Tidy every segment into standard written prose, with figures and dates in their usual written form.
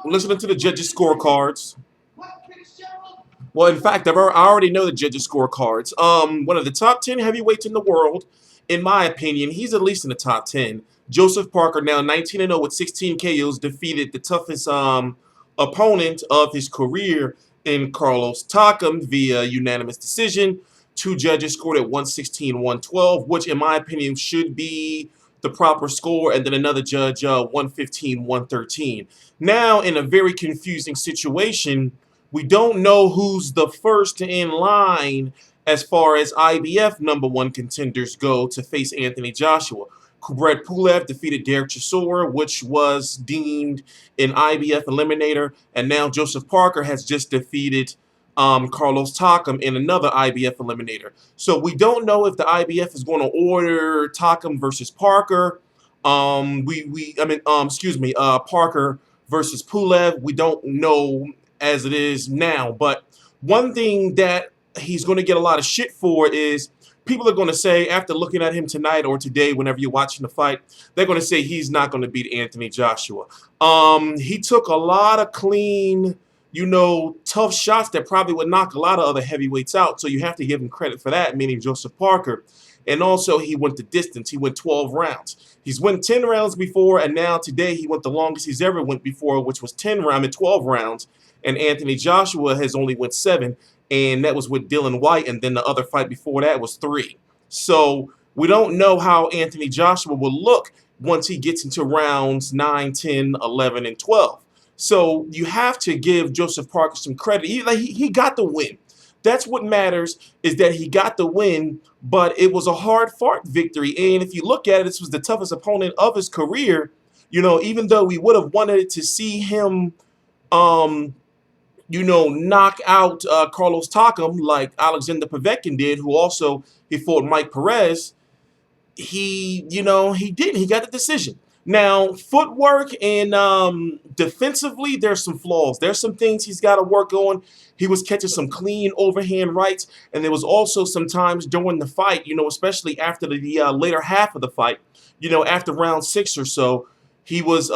Listening to the judges' scorecards. Well, in fact, I already know the judges' scorecards. One of the top 10 heavyweights in the world, in my opinion, he's at least in the top 10. Joseph Parker, now 19-0 with 16 KOs, defeated the toughest opponent of his career in Carlos Takam via unanimous decision. Two judges scored at 116-112, which, in my opinion, should be the proper score, and then another judge 115-113. Now, in a very confusing situation, we don't know who's the first in line as far as IBF #1 contenders go to face Anthony Joshua. Kubrat Pulev defeated Derek Chisora, which was deemed an IBF eliminator, and now Joseph Parker has just defeated Carlos Takam in another IBF eliminator. So we don't know if the IBF is going to order Takam versus Parker. Parker versus Pulev. We don't know as it is now. But one thing that he's going to get a lot of shit for is people are going to say, after looking at him tonight or today, whenever you're watching the fight, they're going to say he's not going to beat Anthony Joshua. He took a lot of clean, tough shots that probably would knock a lot of other heavyweights out. So you have to give him credit for that, meaning Joseph Parker. And also, he went the distance. He went 12 rounds. He's won 10 rounds before, and now today he went the longest he's ever went before, which was 12 rounds. And Anthony Joshua has only went 7, and that was with Dylan White, and then the other fight before that was 3. So we don't know how Anthony Joshua will look once he gets into rounds 9, 10, 11, and 12. So you have to give Joseph Parker some credit. He got the win. That's what matters, is that he got the win, but it was a hard-fought victory. And if you look at it, this was the toughest opponent of his career. Even though we would have wanted to see him knock out Carlos Takam like Alexander Povetkin did, who also he fought Mike Perez. He didn't. He got the decision. Now, footwork and defensively, there's some flaws. There's some things he's got to work on. He was catching some clean overhand rights, and there was also some times during the fight, especially after the later half of the fight, after round 6 or so, he was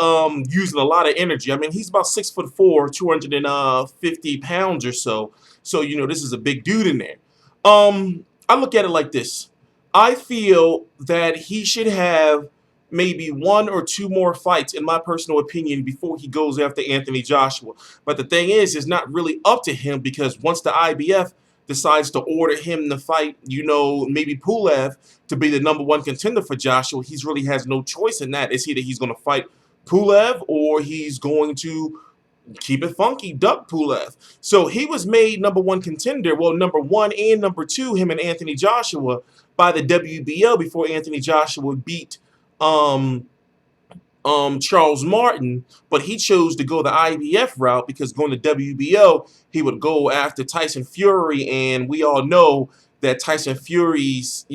using a lot of energy. I mean, he's about 6'4", 250 pounds or so. So, this is a big dude in there. I look at it like this. I feel that he should have maybe 1 or 2 more fights, in my personal opinion, before he goes after Anthony Joshua. But the thing is, it's not really up to him, because once the IBF decides to order him to fight, maybe Pulev to be the #1 contender for Joshua, he really has no choice in that. It's either he's going to fight Pulev or he's going to keep it funky, duck Pulev. So he was made #1 contender, well, #1 and #2, him and Anthony Joshua, by the WBO before Anthony Joshua beat Charles Martin, but he chose to go the IBF route, because going to WBO, he would go after Tyson Fury, and we all know that Tyson Fury is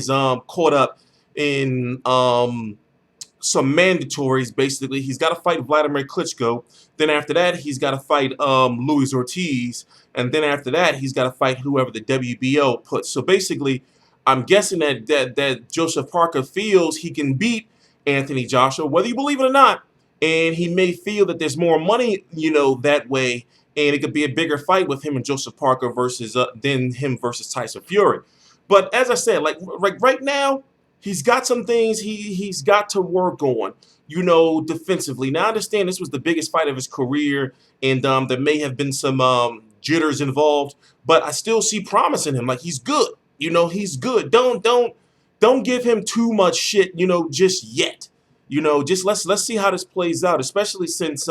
caught up in some mandatories. Basically, he's got to fight Vladimir Klitschko. Then after that, he's got to fight Luis Ortiz, and then after that, he's got to fight whoever the WBO puts. So basically, I'm guessing that Joseph Parker feels he can beat Anthony Joshua, whether you believe it or not, and he may feel that there's more money, that way, and it could be a bigger fight with him and Joseph Parker versus than him versus Tyson Fury. But as I said, like right now, he's got some things he's got to work on, defensively. Now, I understand this was the biggest fight of his career, and there may have been some jitters involved, but I still see promise in him. Like, he's good. He's good. Don't give him too much shit, just yet. Just let's see how this plays out, especially since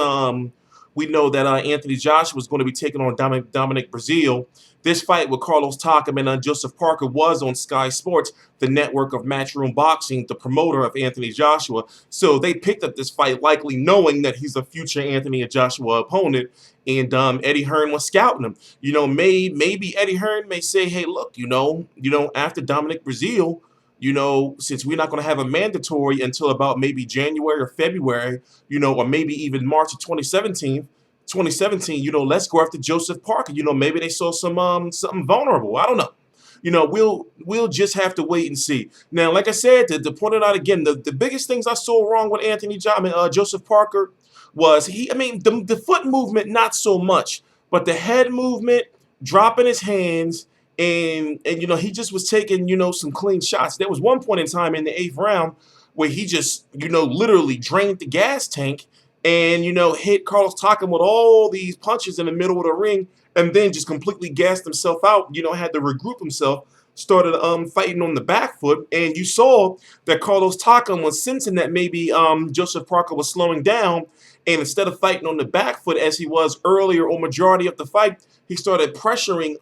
we know that Anthony Joshua is going to be taking on Dominic Breazeale. This fight with Carlos Takam and Joseph Parker was on Sky Sports, the network of Matchroom Boxing, the promoter of Anthony Joshua. So they picked up this fight likely knowing that he's a future Anthony Joshua opponent, and Eddie Hearn was scouting him. Maybe Eddie Hearn may say, hey, look, after Dominic Breazeale, since we're not going to have a mandatory until about maybe January or February, or maybe even March of 2017, let's go after Joseph Parker. Maybe they saw some something vulnerable. I don't know. we'll just have to wait and see. Now, like I said, to point it out again, the biggest things I saw wrong with Joseph Parker was the foot movement, not so much, but the head movement, dropping his hands, and he just was taking some clean shots. There was one point in time in the eighth round where he just literally drained the gas tank and hit Carlos Takam with all these punches in the middle of the ring, and then just completely gassed himself out. Had to regroup himself, started fighting on the back foot, and you saw that Carlos Takam was sensing that maybe Joseph Parker was slowing down, and instead of fighting on the back foot as he was earlier or majority of the fight, he started pressuring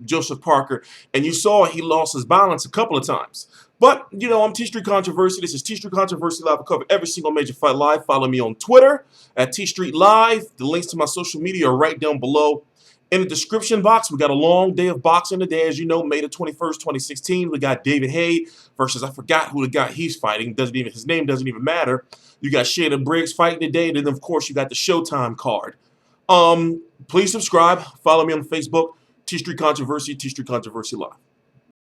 Joseph Parker, and you saw he lost his balance a couple of times. But, I'm T Street Controversy. This is T Street Controversy Live. I cover every single major fight live. Follow me on Twitter at T Street Live. The links to my social media are right down below. In the description box, we got a long day of boxing today. As you know, May the 21st, 2016. We got David Haye versus, I forgot who the guy he's fighting. His name doesn't even matter. You got Shannon Briggs fighting today. And then, of course, you got the Showtime card. Please subscribe. Follow me on Facebook. T Street Controversy, T Street Controversy Live.